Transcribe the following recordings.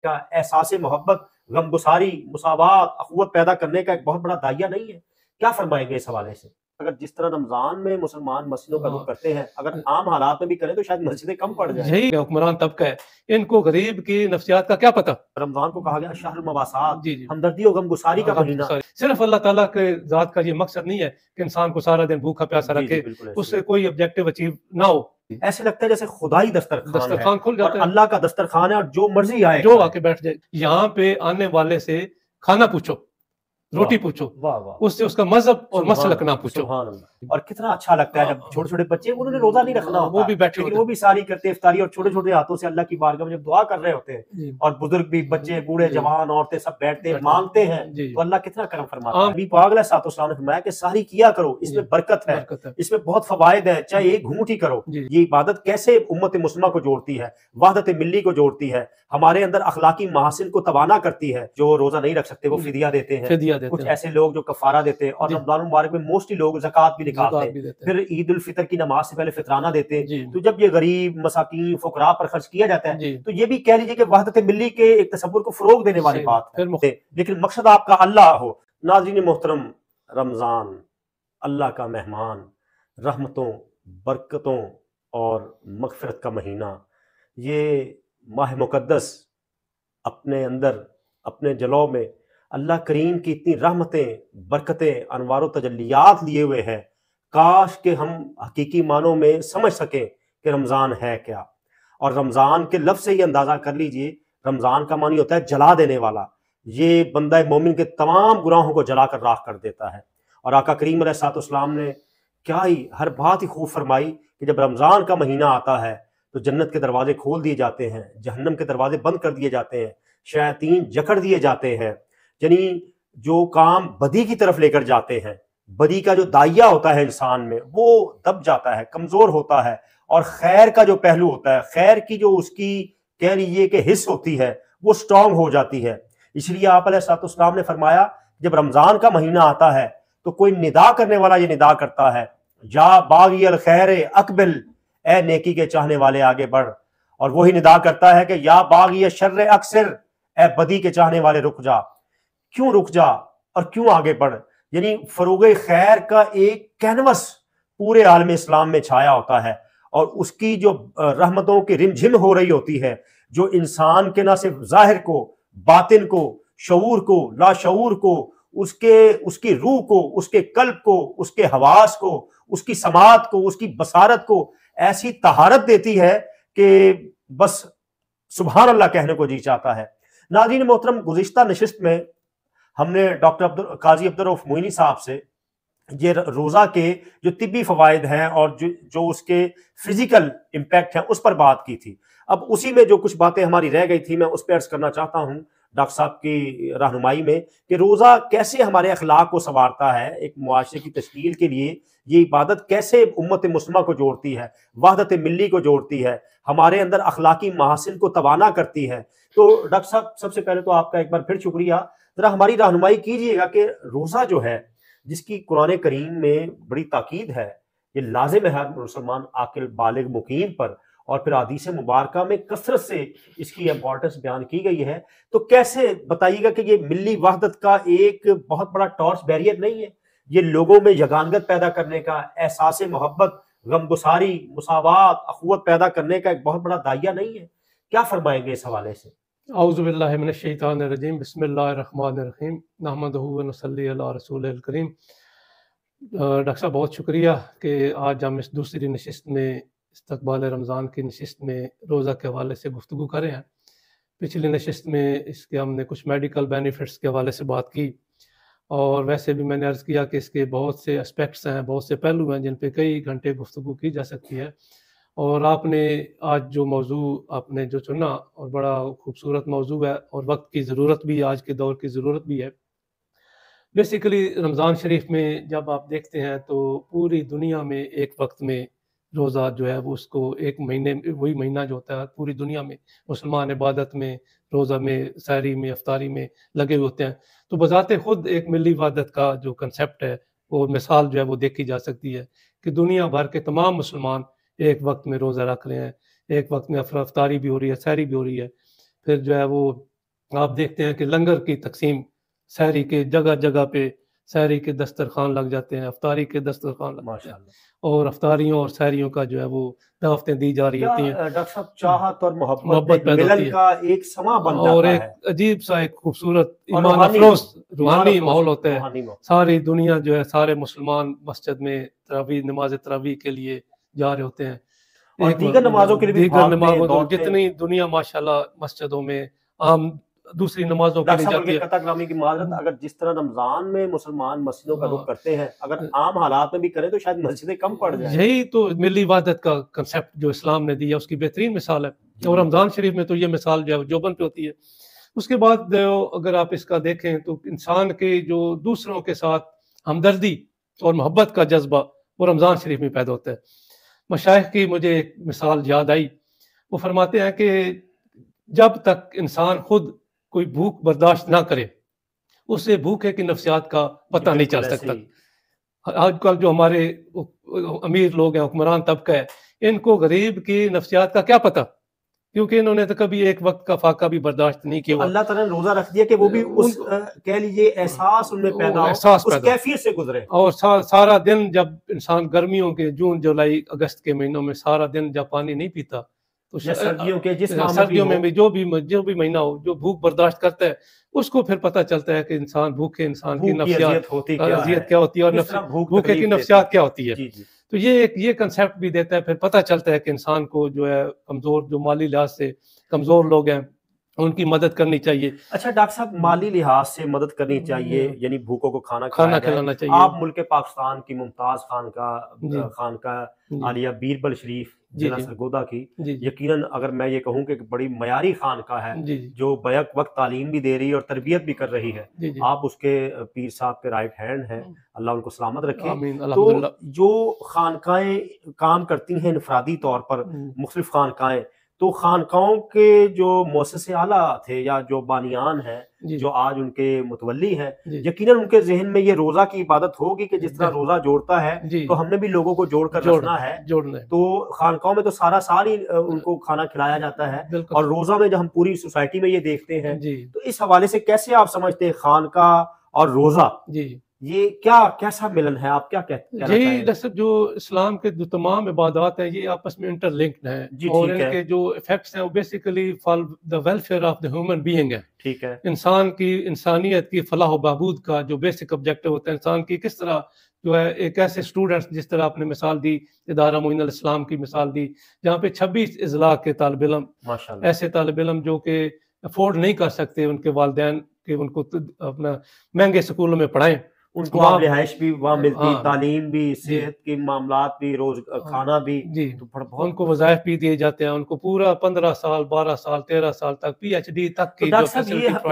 کا احساس محبت، غمگساری، مساوات، اخوت پیدا کرنے کا ایک بہت بڑا داعیہ نہیں ہے؟ کیا فرمائیں گے اس حوالے سے؟ اگر جس طرح رمضان میں مسلمان مسجدوں کا رخ کرتے ہیں، اگر عام حالات میں بھی کریں تو شاید مسجدیں کم پڑ جائیں۔ یہی حکمران طبقہ ہے، ان کو غریب کی نفسیات کا کیا پتہ۔ رمضان کو کہا گیا شہر المواسات، جی ہمدردی و غمگساری کا مہینہ۔ صرف اللہ تعالیٰ کے ذات کا یہ مقصد نہیں ہے کہ انسان کو سارا دن بھوکا پیاسا رکھے، اس سے کوئی آبجیکٹو اچیو نہ ہو۔ ایسے لگتا ہے جیسے خدائی دسترخوان کھل جاتا ہے، اور اللہ کا دسترخوان ہے اور جو مرضی آئے جو آ کے بیٹھ جائے۔ یہاں پہ آنے والے سے کھانا پوچھو، روٹی پوچھو، اس سے اس کا مذہب اور مسلک نہ پوچھو۔ اور کتنا اچھا لگتا ہے جب چھوٹے چھوٹے بچے، انہوں نے روزہ نہیں رکھنا ہوتا، وہ بھی بیٹھے لیکن وہ بھی ساری کرتے افطاری، اور چھوٹے چھوٹے ہاتھوں سے اللہ کی بارگاہ میں جب دعا کر رہے ہوتے ہیں، اور بزرگ بھی، بچے، بوڑھے، جوان، عورتیں سب بیٹھتے ہیں، مانگتے ہیں، تو اللہ کتنا کرم فرماتا ہے۔ نبی پاک علیہ الصلوۃ والسلام نے فرمایا کہ ساری کیا کرو، اس میں برکت ہے، اس میں بہت فوائد ہیں، چاہے ایک گھونٹ ہی کرو۔ یہ عبادت کیسے امت مسلمہ کو جوڑتی ہے، وحدت ملی کو جوڑتی ہے، ہمارے اندر اخلاقی محاسن کو توانا کرتی ہے۔ جو روزہ نہیں رکھ سکتے وہ فدیہ دیتے ہیں، کچھ ایسے لوگ جو کفارہ دیتے ہیں، اور رمضان المبارک میں موسٹلی لوگ زکوٰۃ بھی نکالتے ہیں، پھر عید الفطر کی نماز سے پہلے فطرانہ دیتے ہیں۔ تو جب یہ غریب، مساکین، فقراء پر خرچ کیا جاتا ہے تو یہ بھی کہہ لیجیے کہ وحدت ملی کے ایک تصور کو فروغ دینے والی بات ہے، لیکن مقصد آپ کا اللہ ہو۔ ناظرین محترم، رمضان اللہ کا مہمان، رحمتوں، برکتوں اور مغفرت کا مہینہ، یہ ماہ مقدس اپنے اندر، اپنے جلوہ میں اللہ کریم کی اتنی رحمتیں، برکتیں، انوار و تجلیات لیے ہوئے ہیں۔ کاش کہ ہم حقیقی معنوں میں سمجھ سکیں کہ رمضان ہے کیا۔ اور رمضان کے لفظ سے یہ اندازہ کر لیجئے، رمضان کا معنی ہوتا ہے جلا دینے والا۔ یہ بندہ مومن کے تمام گناہوں کو جلا کر راکھ کر دیتا ہے۔ اور آقا کریم علیہ الصلوۃ والسلام نے کیا ہی ہر بات ہی خوب فرمائی کہ جب رمضان کا مہینہ آتا ہے تو جنت کے دروازے کھول دیے جاتے ہیں، جہنم کے دروازے بند کر دیے جاتے ہیں، شیاطین جکڑ دیے جاتے ہیں، یعنی جو کام بدی کی طرف لے کر جاتے ہیں، بدی کا جو دائیہ ہوتا ہے انسان میں، وہ دب جاتا ہے، کمزور ہوتا ہے، اور خیر کا جو پہلو ہوتا ہے، خیر کی جو اس کی کہہ لیجیے کہ حص ہوتی ہے، وہ سٹرونگ ہو جاتی ہے۔ اس لیے آپ علیہ الصلوۃ والسلام نے فرمایا جب رمضان کا مہینہ آتا ہے تو کوئی ندا کرنے والا یہ ندا کرتا ہے، یا باغی الخیر اقبل، اے نیکی کے چاہنے والے آگے بڑھ۔ اور وہی ندا کرتا ہے کہ یا باغی شر اکثر، اے بدی کے چاہنے والے رک جا۔ کیوں رک جا اور کیوں آگے بڑھ؟ یعنی فروغ خیر کا ایک کینوس پورے عالم اسلام میں چھایا ہوتا ہے، اور اس کی جو رحمتوں کی رمجھم ہو رہی ہوتی ہے، جو انسان کے نہ صرف ظاہر کو، باطن کو، شعور کو، لاشعور کو، اس کی روح کو، اس کے قلب کو، اس کے حواس کو، اس کی سماعت کو، اس کی بصارت کو ایسی طہارت دیتی ہے کہ بس سبحان اللہ کہنے کو جی چاہتا ہے۔ ناظرین محترم، گزشتہ نشست میں ہم نے ڈاکٹر قاضی عبدالرؤف معینی صاحب سے یہ روزہ کے جو طبی فوائد ہیں اور جو اس کے فزیکل امپیکٹ ہیں اس پر بات کی تھی۔ اب اسی میں جو کچھ باتیں ہماری رہ گئی تھی میں اس پہ عرض کرنا چاہتا ہوں ڈاکٹر صاحب کی رہنمائی میں، کہ روزہ کیسے ہمارے اخلاق کو سنوارتا ہے، ایک معاشرے کی تشکیل کے لیے یہ عبادت کیسے امت مسلمہ کو جوڑتی ہے، وحدت ملی کو جوڑتی ہے، ہمارے اندر اخلاقی محاسن کو توانا کرتی ہے۔ تو ڈاکٹر صاحب، سب سے پہلے تو آپ کا ایک بار پھر شکریہ، ذرا ہماری رہنمائی کیجیے گا کہ روزہ جو ہے، جس کی قرآن کریم میں بڑی تاکید ہے، یہ لازم ہے ہر مسلمان عاقل بالغ مقیم پر، اور پھر حدیث مبارکہ میں کثرت سے اس کی امپورٹنس بیان کی گئی ہے، تو کیسے بتائیے گا کہ یہ ملی وحدت کا ایک بہت بڑا ٹارچ بیریئر نہیں ہے؟ یہ لوگوں میں یگانگت پیدا کرنے کا، احساس محبت، غمگساری، مساوات، اخوت پیدا کرنے کا ایک بہت بڑا داعیہ نہیں ہے؟ کیا فرمائیں گے اس حوالے سے؟ اعوذ باللہ من الشیطان الرجیم، بسم اللہ الرحمن الرحیم، نحمدہ و نصلی علی رسول الکریم۔ ڈاکٹر صاحب بہت شکریہ کہ آج ہم اس دوسری نشست میں، استقبال رمضان کی نشست میں روزہ کے حوالے سے گفتگو کر رہے ہیں۔ پچھلی نشست میں اس کے ہم نے کچھ میڈیکل بینیفٹس کے حوالے سے بات کی، اور ویسے بھی میں نے عرض کیا کہ اس کے بہت سے اسپیکٹس ہیں، بہت سے پہلو ہیں جن پہ کئی گھنٹے گفتگو کی جا سکتی ہے۔ اور آپ نے آج جو موضوع آپ نے جو چنا، اور بڑا خوبصورت موضوع ہے، اور وقت کی ضرورت بھی، آج کے دور کی ضرورت بھی ہے۔ بیسیکلی رمضان شریف میں جب آپ دیکھتے ہیں تو پوری دنیا میں ایک وقت میں روزہ جو ہے وہ اس کو ایک مہینے، وہی مہینہ جو ہوتا ہے پوری دنیا میں مسلمان عبادت میں، روزہ میں، سحری میں، افطاری میں لگے ہوتے ہیں۔ تو بذات خود ایک ملی وحدت کا جو کنسیپٹ ہے، وہ مثال جو ہے وہ دیکھی جا سکتی ہے کہ دنیا بھر کے تمام مسلمان ایک وقت میں روزہ رکھ رہے ہیں، ایک وقت میں افطاری بھی ہو رہی ہے، سحری بھی ہو رہی ہے، پھر جو ہے وہ آپ دیکھتے ہیں کہ لنگر کی تقسیم، سحری کے جگہ جگہ پہ سحری کے دسترخوان لگ جاتے ہیں، افطاری کے دسترخوان لگ جاتے ہیں، اور افطاریوں اور سحریوں کا جو ہے وہ دعوتیں دی جا رہی ہوتی ہیں۔ ڈاکٹر صاحب چاہت اور محبت ملن کا ایک سما بن جاتا ہے، اور ایک عجیب سا ایک خوبصورت ایمان افروز روحانی ماحول ہوتا ہے۔ ساری دنیا جو ہے، سارے مسلمان مسجد میں تراویح، نماز تراویح کے لیے جا رہے ہوتے ہیں، اور دیگر نمازوں کے لیے بھی دیگر نمازوں، جتنی دنیا ماشاءاللہ مسجدوں میں عام دوسری نمازوں کے لیے جاتی ہے۔ گرامی کی معذرت، اگر جس طرح رمضان میں مسلمان مسجدوں کا رخ کرتے ہیں، اگر عام حالات میں بھی کریں تو شاید مسجدیں کم پڑ جائیں۔ یہی تو ملی وحدت کا کنسیپٹ جو اسلام نے دیا، اس کی بہترین مثال ہے، اور رمضان شریف میں تو یہ مثال جو ہے جوبن پہ ہوتی ہے۔ اس کے بعد اگر آپ اس کا دیکھیں تو انسان کے جو دوسروں کے ساتھ ہمدردی اور محبت کا جذبہ وہ رمضان شریف میں پیدا ہوتا ہے۔ مشائخ کی مجھے ایک مثال یاد آئی، وہ فرماتے ہیں کہ جب تک انسان خود کوئی بھوک برداشت نہ کرے، اسے بھوکے کی نفسیات کا پتہ نہیں چل سکتا۔ آج کل جو ہمارے امیر لوگ ہیں، حکمران طبقہ ہے، ان کو غریب کی نفسیات کا کیا پتہ، کیونکہ انہوں نے تو کبھی ایک وقت کا فاقہ بھی برداشت نہیں کیا۔ اللہ تعالیٰ نے روزہ رکھ دیا کہ وہ بھی اس کہہ لیجیے احساس ان میں پیدا ہو، اس کیفیت سے گزرے۔ اور سارا دن جب انسان گرمیوں کے جون جولائی اگست کے مہینوں میں سارا دن جب پانی نہیں پیتا، تو سردیوں میں بھی جو بھی مہینہ ہو، جو بھوک برداشت کرتا ہے اس کو پھر پتہ چلتا ہے کہ انسان بھوکے، انسان کی نفسیات اذیت کیا ہوتی ہے اور بھوکے کی نفسیات کیا ہوتی ہے۔ تو یہ کنسیپٹ بھی دیتا ہے، پھر پتہ چلتا ہے کہ انسان کو جو ہے کمزور، جو مالی لحاظ سے کمزور لوگ ہیں، ان کی مدد کرنی چاہیے۔ اچھا ڈاکٹر صاحب، مالی لحاظ سے مدد کرنی چاہیے، یعنی بھوکوں کو کھانا کھلانا چاہیے۔ آپ ملک پاکستان کی ممتاز خانقاہ عالیہ بیربل شریف ضلع سرگودا کی، یقیناً اگر میں یہ کہوں کہ بڑی معیاری خانقاہ ہے جو بیک وقت تعلیم بھی دے رہی ہے اور تربیت بھی کر رہی ہے، آپ اس کے پیر صاحب کے رائٹ ہینڈ ہیں، اللہ ان کو سلامت رکھے۔ تو جو خانقاہیں کام کرتی ہیں انفرادی طور پر، مختلف خانقاہیں، تو خانقاہوں کے جو مؤسسے اعلیٰ تھے یا جو بانیان ہیں، جو آج ان کے متولی ہیں، یقیناً ان کے ذہن میں یہ روزہ کی عبادت ہوگی کہ جس طرح روزہ جوڑتا ہے تو ہم نے بھی لوگوں کو جوڑ کر رکھنا ہے۔ تو خانقاہوں میں تو سارا سال ہی ان کو کھانا کھلایا جاتا ہے، اور روزہ میں جب ہم پوری سوسائٹی میں یہ دیکھتے ہیں، تو اس حوالے سے کیسے آپ سمجھتے ہیں خانقاہ اور روزہ یہ کیسا ملن ہے؟ آپ کیا کہتے ہیں؟ یہی دراصل جو اسلام کے جو تمام عبادات ہیں یہ آپس میں انٹر لنکڈ ہیں، اور ان کے جو ایفیکٹس ہیں وہ basically for the welfare of the human being ہے۔ ٹھیک ہے، انسان کی، انسانیت کی فلاح و بہبود کا جو بیسک آبجیکٹو ہوتا ہے، انسان کی کس طرح جو ہے ایک ایسے اسٹوڈنٹس، جس طرح آپ نے مثال دی، ادارہ معین الاسلام کی مثال دی، جہاں پہ 26 اضلاع کے طالب علم، ایسے طالب علم جو کہ افورڈ نہیں کر سکتے ان کے والدین کہ ان کو اپنا مہنگے اسکولوں میں پڑھائیں، ان کو وہاں رہائش بھی وہاں ملتی، تعلیم بھی، صحت کے معاملات بھی، روز کھانا بھی، ان کو وظائف بھی دیے جاتے ہیں، ان کو پورا 15 سال 12 سال 13 سال تک پی ایچ ڈی تک کی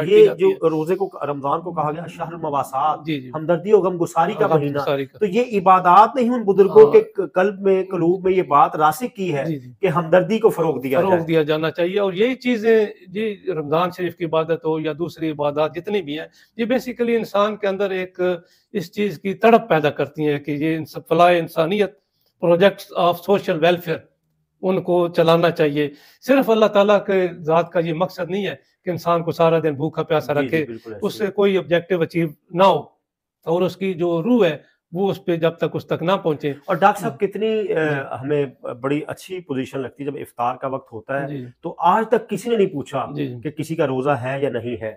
یہ جو روزے کو، رمضان کو کہا گیا شہر المواسات، ہمدردی و غم گساری کا مہینہ، تو یہ عبادات نے ہی ان بزرگوں کے قلب میں، قلوب میں یہ بات راسخ کی ہے کہ ہمدردی کو فروغ دیا جانا چاہیے۔ اور یہی چیزیں، یہ رمضان شریف کی عبادت ہو یا دوسری عبادات جتنی بھی ہیں، یہ بیسیکلی انسان کے اندر ایک اس چیز کی تڑپ پیدا کرتی ہیں کہ یہ فلاح انسانیت، پروجیکٹس آف سوشل ویلفیئر، ان کو چلانا چاہیے۔ صرف اللہ تعالیٰ کے ذات کا یہ مقصد نہیں ہے کہ انسان کو سارا دن بھوکا پیاسا رکھے، اس سے کوئی آبجیکٹو اچیو نہ ہو، اور اس کی جو روح ہے وہ اس پہ جب تک اس تک نہ پہنچے۔ اور ڈاکٹر صاحب کتنی ہمیں بڑی اچھی پوزیشن لگتی ہے جب افطار کا وقت ہوتا ہے تو آج تک کسی نے نہیں پوچھا کہ کسی کا روزہ ہے یا نہیں ہے،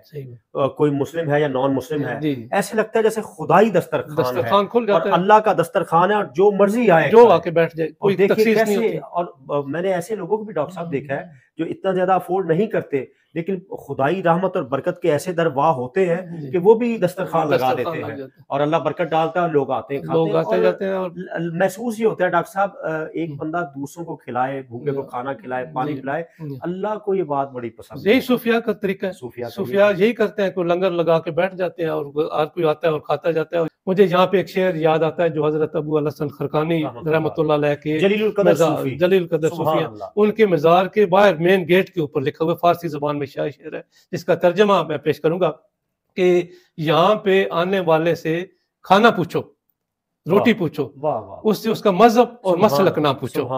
کوئی مسلم ہے یا نان مسلم ہے، ایسے لگتا ہے جیسے خدائی دسترخوان کھل جاتا ہے، اور اللہ کا دسترخوان ہے، اور جو مرضی آئے جو آ کے بیٹھ جائے، کوئی تخصیص نہیں ہوتی۔ اور میں نے ایسے لوگوں کو بھی ڈاکٹر صاحب دیکھا ہے جو اتنا زیادہ افورڈ نہیں کرتے، لیکن خدائی رحمت اور برکت کے ایسے درواہ ہوتے ہیں کہ وہ بھی دسترخوان لگا دیتے ہیں، اور اللہ برکت ڈالتا ہے، لوگ آتے ہیں، کھاتے ہیں، اور محسوس یہ ہوتا ہے ڈاکٹر صاحب ایک بندہ دوسروں کو کھلائے، بھوکے کو کھانا کھلائے، پانی پلائے، اللہ کو یہ بات بڑی پسند ہے۔ یہی صوفیاء کا طریقہ ہے، صوفیاء یہی کرتے ہیں، کوئی لنگر لگا کے بیٹھ جاتے ہیں اور ہر کوئی آتا ہے اور کھاتا جاتا ہے۔ مجھے یہاں پہ ایک شعر یاد آتا ہے جو حضرت ابو الحسن خرقانی رحمۃ اللہ علیہ کے جلیل القدر صوفی ہیں، ان کے مزار کے باہر مین گیٹ کے اوپر لکھا ہوا فارسی زبان میں شعر ہے، جس کا ترجمہ میں پیش کروں گا کہ یہاں پہ آنے والے سے کھانا پوچھو، روٹی پوچھو، اس سے اس کا مذہب اور مسلک نہ پوچھو۔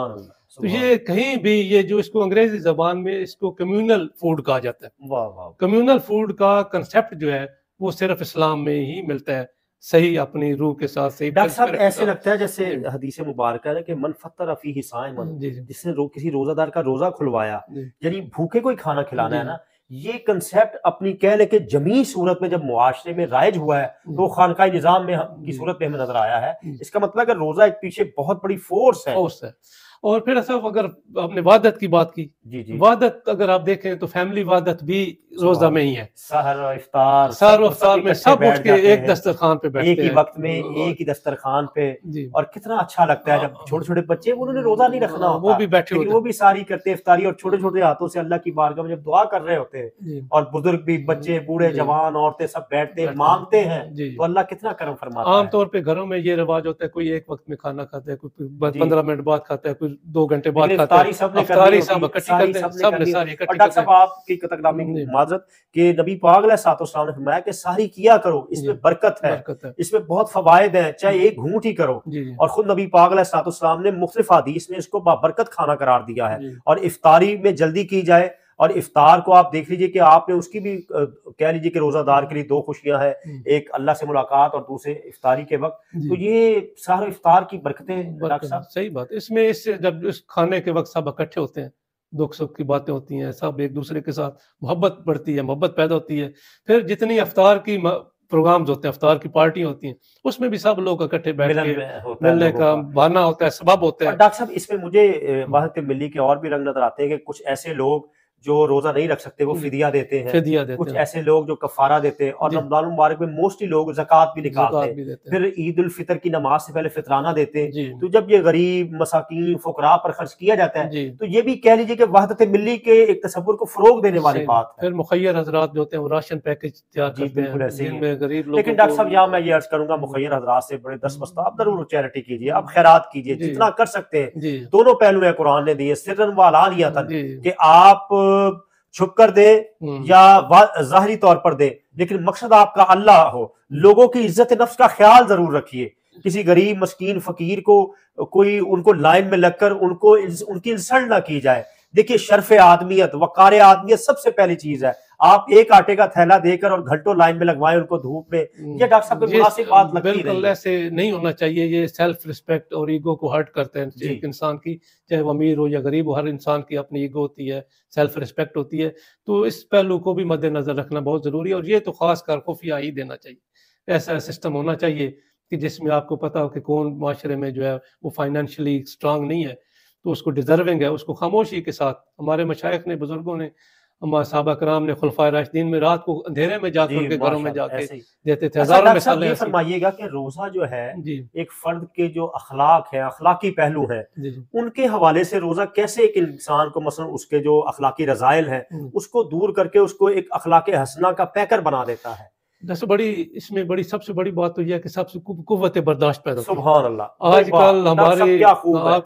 تو یہ کہیں بھی یہ جو اس کو انگریزی زبان میں اس کو کمیونل فوڈ کہا جاتا ہے. واہ واہ. کمیونل فوڈ کا کنسیپٹ جو ہے وہ صرف اسلام میں ہی ملتا ہے, صحیح اپنی روح کے ساتھ صحیح. ڈاکٹر صاحب ایسے لگتا ہے جیسے حدیث مبارکہ ہے کہ من فطر فیہ صائمن, جس نے کسی روزہ دار کا روزہ کھلوایا, یعنی بھوکے کوئی کھانا کھلانا ہے نا. یہ کنسیپٹ اپنی کہہ لے کہ جمیع صورت میں جب معاشرے میں رائج ہوا ہے تو خانقاہ نظام میں کی صورت میں ہمیں نظر آیا ہے. اس کا مطلب ہے کہ روزہ ایک پیچھے بہت بڑی فورس ہے. اور پھر ایسا اگر آپ نے وحدت کی بات کی, وحدت اگر آپ دیکھیں تو فیملی وحدت بھی روزہ میں ہی ہے. سحر و افطار, سحر و افطار میں سب اٹھ کے ایک دسترخوان پہ بیٹھتے ہیں, ایک ہی وقت میں ایک ہی دسترخوان پہ. اور کتنا اچھا لگتا ہے جب چھوٹے چھوٹے بچے, انہوں نے روزہ نہیں رکھنا ہوتا, وہ بھی بیٹھے ہوتے ہیں, وہ بھی ساری کرتے افطاری, اور چھوٹے چھوٹے ہاتھوں سے اللہ کی بارگاہ میں جب دعا کر رہے ہوتے ہیں, اور بزرگ بھی, بچے بوڑھے جوان عورتیں سب بیٹھتے ہیں مانگتے ہیں, تو اللہ کتنا کرم فرماتا ہے. عام طور پہ گھروں میں یہ رواج ہوتا ہے کوئی ایک وقت میں کھانا کھاتا ہے, کوئی 15 منٹ بعد کھاتا ہے, کوئی 2 گھنٹے بعد کھاتا ہے. افطاری سب اکٹھی کرتے ہیں, سب نے ساری اکٹھی. اور ڈاکٹر صاحب آپ کی تکلامی کی معذرت کہ نبی پاک علیہ الصلوۃ والسلام نے فرمایا کہ ساری کیا کرو, اس میں برکت ہے, اس میں بہت فوائد ہیں, چاہے ایک گھونٹ ہی کرو. اور خود نبی پاک علیہ الصلوۃ والسلام نے مختلف حدیث میں اس کو بابرکت کھانا قرار دیا ہے. اور افطاری میں جلدی کی جائے, اور افطار کو آپ دیکھ لیجئے کہ آپ نے اس کی بھی کہہ لیجئے کہ روزہ دار کے لیے 2 خوشیاں ہیں, ایک اللہ سے ملاقات اور دوسرے افطاری کے وقت. تو یہ سارے افطار کی برکتیں ڈاکٹر صاحب. صحیح بات. اس میں اس سے جب اس کھانے کے وقت سب اکٹھے ہوتے ہیں, دکھ سکھ کی باتیں ہوتی ہیں, سب ایک دوسرے کے ساتھ محبت بڑھتی ہے, محبت پیدا ہوتی ہے. پھر جتنی افطار کی پروگرامز ہوتے ہیں, افطار کی پارٹی ہوتی ہیں, اس میں بھی سب لوگ اکٹھے بیٹھ کے ملنے کا بہانہ ہوتا ہے, سبب ہوتا ہے. اور ڈاکٹر صاحب اس میں مجھے وحدت ملی کے اور بھی رنگ نظر آتے ہیں کہ کچھ ایسے لوگ جو روزہ نہیں رکھ سکتے وہ فدیہ دیتے ہیں, کچھ ایسے لوگ جو کفارہ دیتے ہیں, اور رمضان المبارک میں موسٹلی لوگ زکوٰۃ بھی نکالتے ہیں, پھر عید الفطر کی نماز سے پہلے فطرانہ دیتے ہیں. تو جب یہ غریب مساکین فقراء پر خرچ کیا جاتا ہے تو یہ بھی کہہ لیجیے کہ وحدت ملی کے ایک تصور کو فروغ دینے والی بات ہے. پھر مخیر حضرات جو ہوتے ہیں وہ راشن پیکج تیار کرتے ہیں جن میں غریب لوگ. لیکن ڈاکٹر صاحب یہاں میں یہ عرض کروں گا, مخیر حضرات سے بڑے دست آپ ضرور چیریٹی کیجیے, آپ خیرات کیجیے جتنا کر سکتے ہیں. دونوں پہلو ہیں قرآن نے دیے, سرن و علانیۃ, کہ آپ چھپ کر دے یا ظاہری طور پر دے, لیکن مقصد آپ کا اللہ ہو. لوگوں کی عزت نفس کا خیال ضرور رکھیے. کسی غریب مسکین فقیر کو کوئی ان کو لائن میں لگ کر ان کی انسلٹ نہ کی جائے. دیکھیے شرف آدمیت, وقار آدمیت سب سے پہلی چیز ہے. آپ ایک آٹے کا تھیلا دے کر اور گھنٹوں لائن میں لگوائیں ان کو دھوپ میں, یہ ڈاکٹر صاحب کو مناسب بات لگتی نہیں. بالکل ایسے نہیں ہونا چاہیے. یہ سیلف رسپیکٹ اور ایگو کو ہرٹ کرتے ہیں ایک انسان کی, چاہے وہ امیر ہو یا غریب ہو, ہر انسان کی اپنی ایگو ہوتی ہے, سیلف رسپیکٹ ہوتی ہے. تو اس پہلو کو بھی مد نظر رکھنا بہت ضروری ہے, اور یہ تو خاص کر خفیہ ہی دینا چاہیے. ایسا سسٹم ہونا چاہیے کہ جس میں آپ کو پتا ہو کہ کون معاشرے میں جو ہے وہ فائنینشلی اسٹرانگ نہیں ہے, تو اس کو ڈیزرونگ ہے, اس کو خاموشی کے ساتھ. ہمارے مشائخ نے, بزرگوں نے, ہمارے صحابہ کرام نے, خلفائے راشدین میں رات کو اندھیرے میں جا کر کے گھروں میں جا کے دیتے تھے. ہزاروں مثالیں. یہ فرمائیے گا کہ روزہ جو ہے ایک فرد کے جو اخلاق ہیں, اخلاقی پہلو ہیں, ان کے حوالے سے روزہ کیسے ایک انسان کو مثلا اس کے جو اخلاقی رذائل ہیں اس کو دور کر کے اس کو ایک اخلاق حسنہ کا پیکر بنا دیتا ہے. اس میں سب سے بڑی بات تو یہ ہے کہ سب سے قوت برداشت پیدا ہوتی ہے. سبحان اللہ. آج کل ہمارے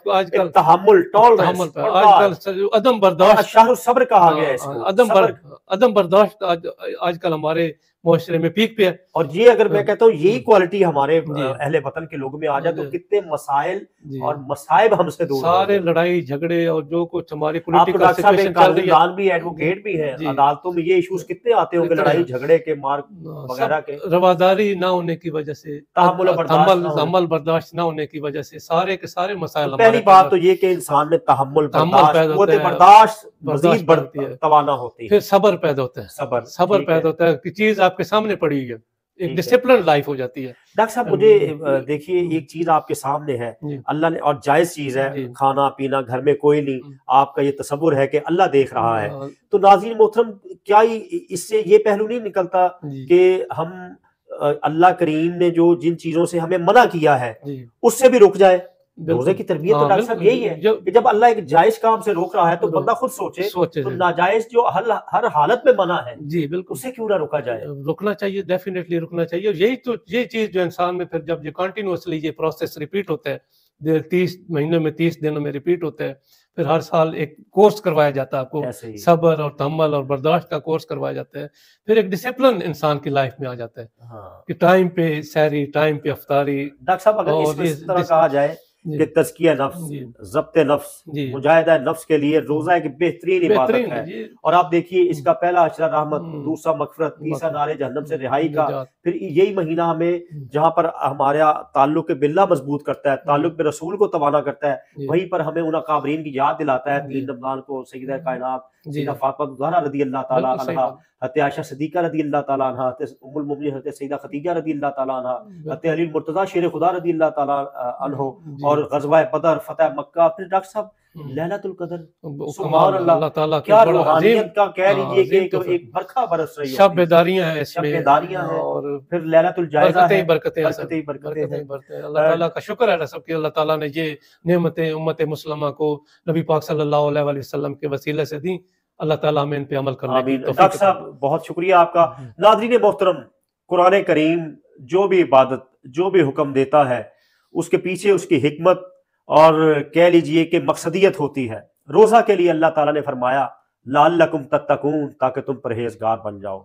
آج کل تحمل, آج کل عدم برداشت, شہر الصبر کہا گیا ہے اس کو, عدم برداشت آج کل ہمارے معاشرے میں پیک پہ ہے. اور یہ اگر میں کہتا ہوں یہی کوالٹی ہمارے اہل وطن کے لوگوں میں آ جائے تو کتنے مسائل اور مصائب ہم سے دور, سارے لڑائی جھگڑے اور جو کچھ ہماری پولیٹیکل سچویشن چل رہی ہے, بھی ایڈوکیٹ بھی ہیں, عدالتوں میں یہ ایشوز کتنے آتے ہوں گے, لڑائی جھگڑے کے, مار وغیرہ کے, رواداری نہ ہونے کی وجہ سے, تحمل برداشت نہ ہونے کی وجہ سے سارے کے سارے مسائل. پہلی بات تو یہ کہ انسان میں تحمل برداشت مزید توانا ہوتی ہے. پھر صبر پیدا ہوتا ہے, صبر پیدا ہوتا ہے کہ چیز آپ کے سامنے پڑی ہے, ایک ڈسپلن لائف ہو جاتی ہے. ڈاکٹر صاحب مجھے دیکھیے ایک چیز آپ کے سامنے ہے, اللہ نے, اور جائز چیز ہے, کھانا پینا گھر میں کوئی نہیں, آپ کا یہ تصور ہے کہ اللہ دیکھ رہا ہے. تو ناظرین محترم, کیا اس سے یہ پہلو نہیں نکلتا کہ ہم اللہ کریم نے جو جن چیزوں سے ہمیں منع کیا ہے اس سے بھی رک جائے؟ روزے کی تربیت تو ڈاکٹر صاحب یہی ہے کہ جب اللہ ایک جائز کام سے روک رہا ہے تو بندہ خود سوچے تو ناجائز جو ہر حالت میں منع ہے, جی بالکل, اسے کیوں نہ روکا جائے؟ رکنا چاہیے, ڈیفینیٹلی رکنا چاہیے. اور یہی تو یہ چیز جو انسان میں پھر جب یہ کنٹینیوسلی یہ پروسیس ریپیٹ ہوتا ہے, 30 مہینوں میں 30 دنوں میں ریپیٹ ہوتا ہے, پھر ہر سال ایک کورس کروایا جاتا ہے آپ کو, صبر اور تحمل اور برداشت کا کورس کروایا جاتا ہے. پھر ایک ڈسپلن انسان کی لائف میں آ جاتا ہے کہ ٹائم پہ سحری, ٹائم پہ افطاری. ڈاکٹر صاحب اگر اس طرح کہا جائے کہ تزکیہ نفس، ضبط نفس، مجاہدہ نفس کے لیے روزہ ایک بہترین عبادت ہے۔ اور آپ دیکھیے اس کا پہلا اشرہ رحمت، دوسرا مغفرت، تیسرا نار جہنم سے رہائی کا۔ پھر یہی مہینہ ہمیں جہاں پر ہمارا تعلق باللہ مضبوط کرتا ہے، تعلق برسول کو توانا کرتا ہے، وہیں پر ہمیں ان اکابرین کی یاد دلاتا ہے۔ 3 رمضان کو سیدہ کائنات سیدہ فاطمہ زہرا رضی اللہ تعالیٰ عنہا، حضرت عائشہ صدیقہ رضی اللہ تعالیٰ عنہا، ام المؤمنین حضرت سیدہ خدیجہ رضی اللہ تعالیٰ عنہا، حضرت علی المرتضیٰ شیر خدا رضی اللہ تعالیٰ عنہ، اور غزوہ بدر، فتح مکہ۔ پھر ڈاکٹر صاحب ليلۃ القدر، سبحان اللہ، کیا روحانیت کا کہہ لیجیے کہ ایک برکھا برس رہی ہے، شب بیداریاں ہیں اس میں، شب بیداریاں ہیں، اور پھر ليلۃ الجائزہ ہے، برکتیں برکتیں۔ اللہ تعالیٰ کا شکر ہے سب کہ اللہ تعالیٰ نے یہ نعمتیں امت مسلمہ کو نبی پاک صلی اللہ علیہ وآلہ وسلم کے وسیلے سے دیں۔ اللہ تعالیٰ ہمیں ان پہ عمل کرنے کی توفیق۔ ڈاکٹر صاحب بہت شکریہ آپ کا۔ ناظرین محترم، قرآن کریم جو بھی عبادت، جو بھی حکم دیتا ہے، اس کے پیچھے اس کی حکمت اور کہہ لیجئے کہ مقصدیت ہوتی ہے۔ روزہ کے لیے اللہ تعالیٰ نے فرمایا لعلکم تتقون، تاکہ تم پرہیزگار بن جاؤ۔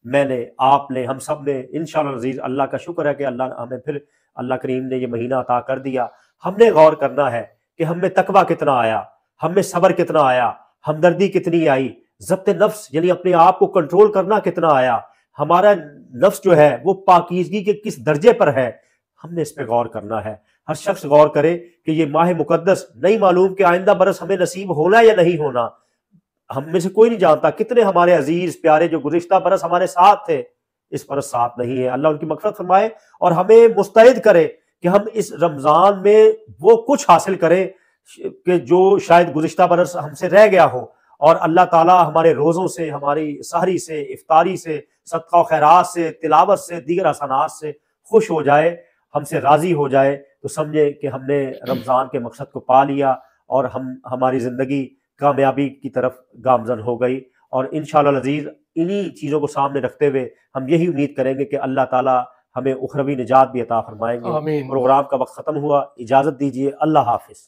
میں نے، آپ نے، ہم سب نے انشاءاللہ عزیز، اللہ کا شکر ہے کہ اللہ نے ہمیں پھر اللہ کریم نے یہ مہینہ عطا کر دیا۔ ہم نے غور کرنا ہے کہ ہم میں تقویٰ کتنا آیا، ہم میں صبر کتنا آیا، ہمدردی کتنی آئی، ضبط نفس یعنی اپنے آپ کو کنٹرول کرنا کتنا آیا، ہمارا نفس جو ہے وہ پاکیزگی کے کس درجے پر ہے، ہم نے اس پہ غور کرنا ہے۔ ہر شخص غور کرے کہ یہ ماہ مقدس نہیں معلوم کہ آئندہ برس ہمیں نصیب ہونا یا نہیں ہونا۔ ہم میں سے کوئی نہیں جانتا کتنے ہمارے عزیز پیارے جو گزشتہ برس ہمارے ساتھ تھے، اس برس ساتھ نہیں ہے۔ اللہ ان کی مغفرت فرمائے اور ہمیں مستعد کرے کہ ہم اس رمضان میں وہ کچھ حاصل کریں کہ جو شاید گزشتہ برس ہم سے رہ گیا ہو، اور اللہ تعالیٰ ہمارے روزوں سے، ہماری سحری سے، افطاری سے، صدقہ و خیرات سے، تلاوت سے، دیگر حسنات سے خوش ہو جائے، ہم سے راضی ہو جائے، تو سمجھے کہ ہم نے رمضان کے مقصد کو پا لیا اور ہماری زندگی کامیابی کی طرف گامزن ہو گئی۔ اور انشاءاللہ العزیز انہی چیزوں کو سامنے رکھتے ہوئے ہم یہی امید کریں گے کہ اللہ تعالیٰ ہمیں اخروی نجات بھی عطا فرمائیں گے۔ آمین۔ پروگرام کا وقت ختم ہوا، اجازت دیجیے، اللہ حافظ۔